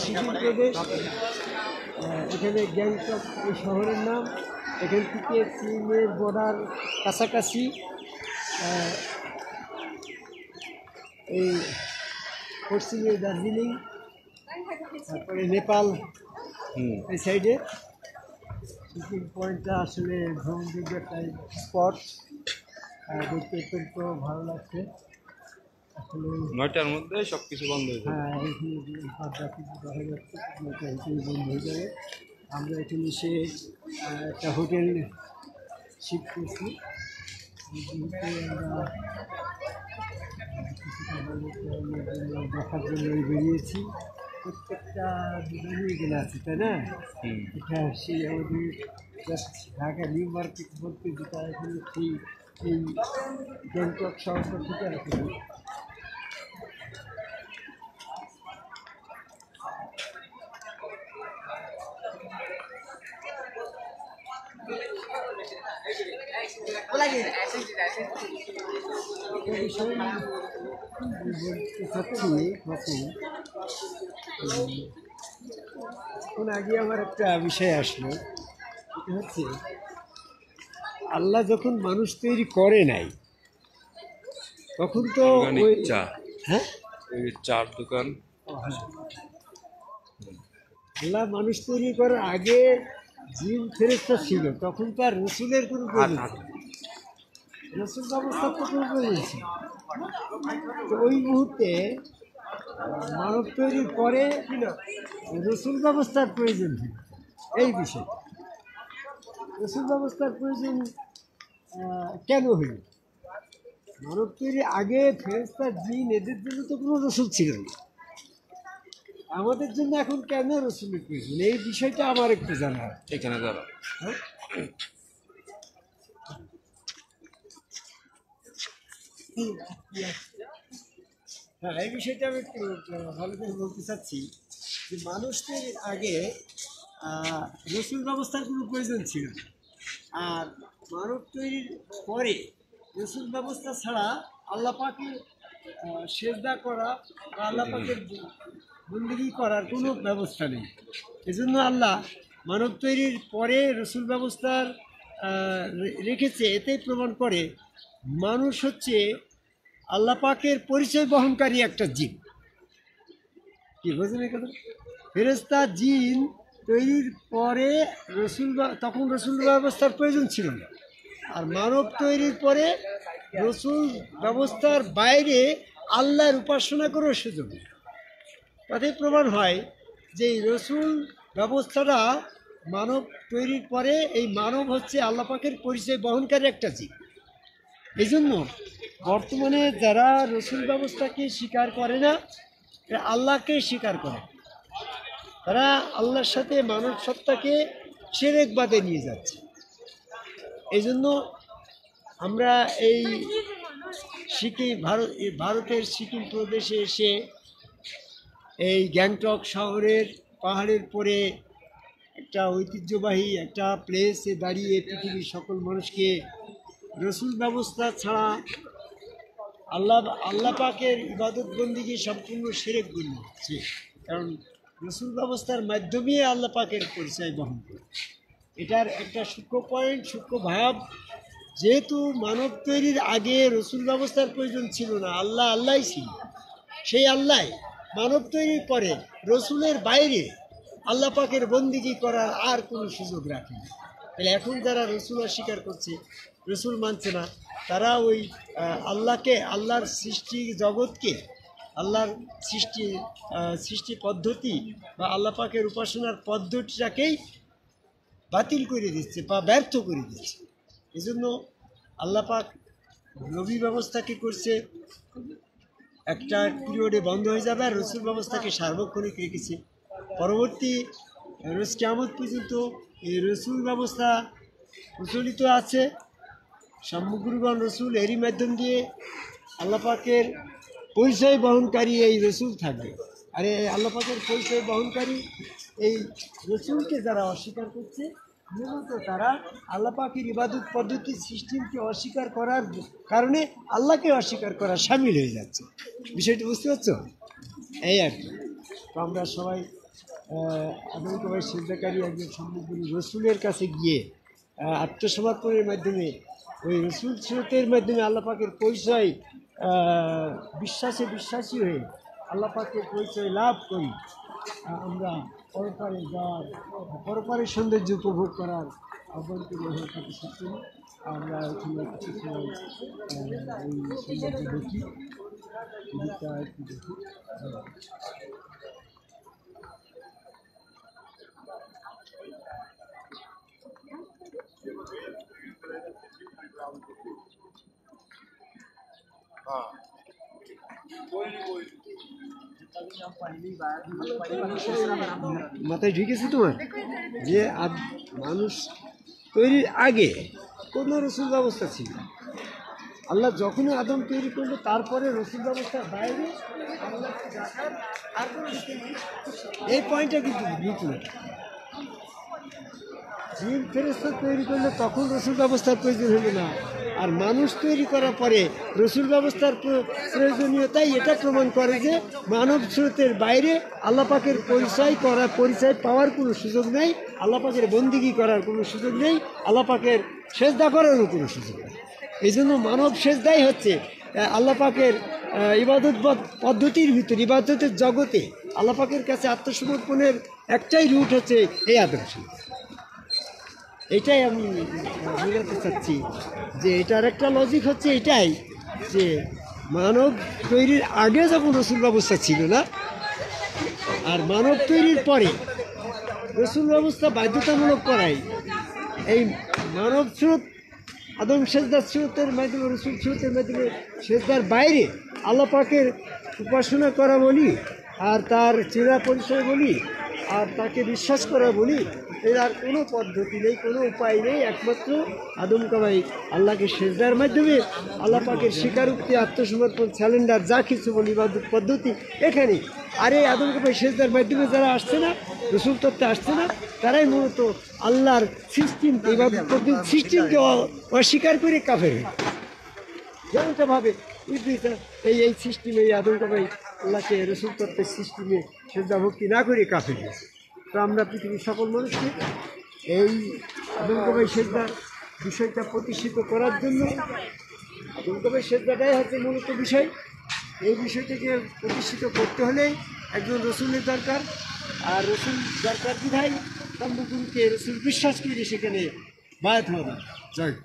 সিকিম প্রদেশ। এখানে গ্যাংটক এই শহরের নাম। এখান থেকে চীনের বর্ডার কাছাকাছি। এই পশ্চিমে দার্জিলিং, তারপরে নেপাল এই সাইডে। সিকিম পয়েন্টটা আসলে ভ্রমণযোগ্য একটা স্পট, দেখতে অত্যন্ত ভালো লাগছে আসলে। 9টার মধ্যে সব কিছু বন্ধ হয়ে যাবে। হ্যাঁ, এখানে দেখা যাচ্ছে এখানে বন্ধ হয়ে যাবে। আমরা এখানে এসে একটা হোটেল শিফট করছি। আমরা দেখার জন্য বেরিয়েছি। প্রত্যেকটা দোকানই এখানে আছে, তাই না? এটা সেই আমাদের জাস্ট ঢাকা নিউ মার্কেট বলতে যেটা এখানে সেই এই গ্যাংটক শহরটা থেকে আছে। এখন আগে আমার একটা বিষয় আসলো, এটা হচ্ছে আল্লাহ যখন মানুষ তৈরি করে নাই তখন তো ওই হ্যাঁ চার দোকান আল্লাহ মানুষ তৈরি করার আগে জিন ফেরেশতা ছিল, তখন তো আর রসুলের কোনো প্রয়োজন ছিল না। রসুল ব্যবস্থার তো কোনো প্রয়োজন ছিল। তো ওই মুহূর্তে মানব তৈরির পরে রসুল ব্যবস্থার প্রয়োজন ছিল। এই বিষয় রসুল ব্যবস্থার প্রয়োজন কেন হইল? মানব তৈরির আগে ফেরেশতা জিন এদের জন্য তো কোনো রসুল ছিল না, আমাদের জন্য এখন কেন রসুলের প্রয়োজন? এই বিষয়টা আমার একটু জানা এখানে দাঁড়া। হ্যাঁ, এই বিষয়টা আমি একটু ভালো করে বলতে চাচ্ছি যে মানুষের আগে রসুল ব্যবস্থার কোনো প্রয়োজন ছিল না, আর মানব তৈরির পরে রসুল ব্যবস্থা ছাড়া আল্লাহ পাকে সেজদা করা বা আল্লাহ পাকের বন্দেগী করার কোনো ব্যবস্থা নেই। এজন্য আল্লাহ মানব তৈরির পরে রসুল ব্যবস্থার রেখেছে। এতেই প্রমাণ করে মানুষ হচ্ছে আল্লাহ পাকের পরিচয় বহনকারী একটা জিন। কি বোঝেন এই কথা? ফেরেশতা জিন তৈরির পরে তখন রসুল ব্যবস্থার প্রয়োজন ছিল না, আর মানব তৈরির পরে রসুল ব্যবস্থার বাইরে আল্লাহর উপাসনা করার সুযোগ নেই। তাতে প্রমাণ হয় যে এই রসুল ব্যবস্থাটা মানব তৈরির পরে এই মানব হচ্ছে আল্লাহ পাকের পরিচয় বহনকারী একটা জীব। এই জন্য বর্তমানে যারা রসুল ব্যবস্থাকে স্বীকার করে না, আল্লাহকে স্বীকার করে, তারা আল্লাহর সাথে মানব সত্তাকে শিরকবাদে নিয়ে যাচ্ছে। এই জন্য আমরা এই ভারতের সিকিম প্রদেশে এসে এই গ্যাংটক শহরের পাহাড়ের পরে একটা ঐতিহ্যবাহী একটা প্লেসে দাঁড়িয়ে পৃথিবীর সকল মানুষকে রসুল ব্যবস্থা ছাড়া আল্লাহ পাকের ইবাদত বন্দিকে সম্পূর্ণ শিরক গণ্য হচ্ছে। কারণ রসুল ব্যবস্থার মাধ্যমে আল্লাহ পাকের পরিচয় বহন করে। এটার একটা সূক্ষ্ম পয়েন্ট, সূক্ষ্ম ভাব, যেহেতু মানব তৈরির আগে রসুল ব্যবস্থার প্রয়োজন ছিল না, আল্লাহই ছিল। সেই আল্লাহ মানব তৈরির পরে রসুলের বাইরে আল্লাহ পাকের বন্দিগি করার আর কোনো সুযোগ রাখে না। তাহলে এখন যারা রসুল অস্বীকার করছে, রসুল মানছে না, তারা ওই আল্লাহর সৃষ্টি জগৎকে, আল্লাহর সৃষ্টি পদ্ধতি বা আল্লাহ পাকের উপাসনার পদ্ধতিটাকেই বাতিল করে দিচ্ছে বা ব্যর্থ করে দিচ্ছে। এই জন্য আল্লাহ পাক নবী ব্যবস্থাকে করছে একটা পিরিয়ডে বন্ধ হয়ে যাবে, আর রসুল ব্যবস্থাকে সার্বক্ষণিক রেখেছে। পরবর্তী রোজ কিয়ামত পর্যন্ত এই রসুল ব্যবস্থা প্রচলিত আছে। সম্মুখগণ রসুল, এরই মাধ্যম দিয়ে আল্লাহ পাকের পরিচয় বহনকারী এই রসুল থাকবে। আর এই আল্লাহ পাকের পরিচয় বহনকারী এই রসুলকে যারা অস্বীকার করছে, মূলত তারা আল্লাহ পাকের ইবাদত পদ্ধতি সিস্টেমকে অস্বীকার করার কারণে আল্লাহকে অস্বীকার করা সামিল হয়ে যাচ্ছে। বিষয়টি বুঝতে পারছো? এই আর কি। তো আমরা সবাই আদম কবাই সিজদাকারী একজন সম্মুখীন রসুলের কাছে গিয়ে আত্মসমর্পণের মাধ্যমে ওই রসুল স্রোতের মাধ্যমে আল্লাহ পাকের পরিচয় বিশ্বাসী হয়ে আল্লাহ পাকের পরিচয় লাভ করি। আমরা পরপারে যাওয়ার পরপারের সৌন্দর্য উপভোগ করার আহ্বান করি তাকে সত্যি আমরা এখানে কিছু সময় এই সৌন্দর্য দেখি একটু দেখি। মাথায় ঢুকেছে তোমার যে মানুষ তৈরির আগে কোনো রসুল ব্যবস্থা ছিল। আল্লাহ যখনই আদম তৈরি করলো তারপরে রসুল ব্যবস্থার বাইরে এই পয়েন্টটা কিন্তু বুঝলো। জিন ফেরেশতা তৈরি করলে তখন রসুল ব্যবস্থার প্রয়োজন হলো না, আর মানুষ তৈরি করার পরে রসুল ব্যবস্থার প্রয়োজনীয়তাই এটা প্রমাণ করে যে মানব স্রোতের বাইরে আল্লাহ পাকের পরিচয় পাওয়ার কোনো সুযোগ নেই, আল্লাহ পাকের বন্দিগি করার কোনো সুযোগ নেই, আল্লাহ পাকের সেজদা করারও কোনো সুযোগ নেই। এই জন্য মানব সেজদাই হচ্ছে আল্লাহ পাকের ইবাদত পদ্ধতির ভিতর, ইবাদতের জগতে আল্লাহ পাকের কাছে আত্মসমর্পণের একটাই রুট হচ্ছে এই আদর্শ। এটাই আমি বোঝাতে চাচ্ছি যে এটার একটা লজিক হচ্ছে এটাই যে মানব তৈরির আগে যখন রসুল ব্যবস্থা ছিল না, আর মানব তৈরির পরে রসুল ব্যবস্থা বাধ্যতামূলক করাই এই মানব স্রোত আদম সেজদার স্রোতের মাধ্যমে রসুল স্রোতের মাধ্যমে সেজদার বাইরে আল্লাহ পাকের উপাসনা করা বলি, আর তার চেনা পরিচয় বলি, আর তাকে বিশ্বাস করা বলি, এর আর কোনো পদ্ধতি নেই, কোনো উপায় নেই। একমাত্র আদম কাবাই আল্লাহকে সেজদার মাধ্যমে আল্লাহ পাকের স্বীকারোক্তি, আত্মসমর্পণ, স্যালেন্ডার যা কিছু বলি ইবাদত পদ্ধতি এখানেই। আর এই আদম কাবাই সেজদার মাধ্যমে যারা আসছে না, রসুল তত্ত্বে আসছে না, তারাই মূলত আল্লাহর সিস্টেম, ইবাদত পদ্ধতি সিস্টেমকে অস্বীকার করে কাফের। যেমনটা ভাবে এই সিস্টেমে এই আদম কাবাই আল্লাহকে রসুল তত্ত্বের সিস্টেমে সেজদা ভক্তি না করে কাফের। তো আমরা পৃথিবীর সকল মানুষকে এই আদম কাবাই সেজদার বিষয়টা প্রতিষ্ঠিত করার জন্য, আদম কাবাই সেজদাটাই হচ্ছে মূলত বিষয়। এই বিষয়টাকে প্রতিষ্ঠিত করতে হলে একজন রসুলের দরকার, আর রসুল দরকার বিধায় সম্মুখকে রসুল বিশ্বাস করে সেখানে বায়াত হবে। জয়।